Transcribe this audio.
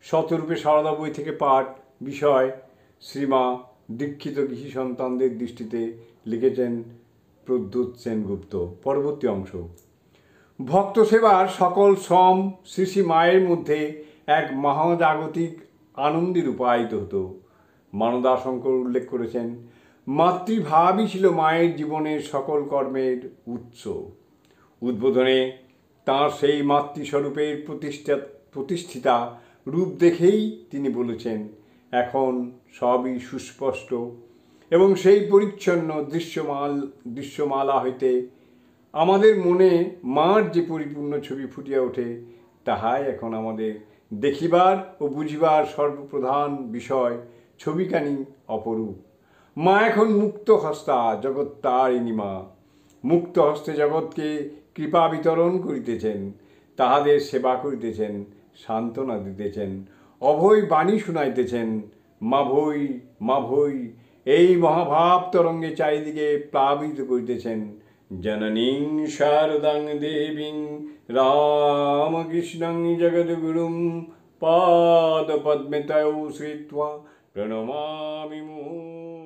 শতরূপে সারদা বই থেকে পাঠ। বিষয় শ্রীমা দীক্ষিত কৃষি সন্তানদের দৃষ্টিতে, লিখেছেন প্রদ্যুৎ সেনগুপ্ত। পরবর্তী অংশ। ভক্ত সেবার সকল শ্রম শ্রী শ্রী মায়ের মধ্যে এক মহাজাগতিক আনন্দে রূপায়িত হতো। মানদাশঙ্কর উল্লেখ করেছেন, মাতৃভাবই ছিল মায়ের জীবনের সকল কর্মের উৎস। উদ্বোধনে তাঁর সেই মাতৃস্বরূপের প্রতিষ্ঠিতা রূপ দেখেই তিনি বলেছেন, এখন সবই সুস্পষ্ট এবং সেই পরিচ্ছন্ন দৃশ্যমালা হইতে আমাদের মনে মার যে পরিপূর্ণ ছবি ফুটিয়া ওঠে, তাহাই এখন আমাদের দেখিবার ও বুঝিবার সর্বপ্রধান বিষয়। ছবিখানি অপরূপ। মা এখন মুক্ত হস্তা, জগৎ তারিণী মা। মুক্ত হস্তে জগৎকে কৃপা বিতরণ করিতেছেন, তাহাদের সেবা করিতেছেন, সান্ত্বনা দিতেছেন, অভয় বাণী শুনাইতেছেন। মা ভৈ, মা ভৈ, এই মহাভাব তরঙ্গে চারিদিকে প্লাবিত করিতেছেন। জননীং শারদাং দেবীং রামকৃষ্ণং জগদ্গুরুং পাদপদ্মে তৌ শ্রিত্বা প্রণমামি মুহুর্মুহুঃ।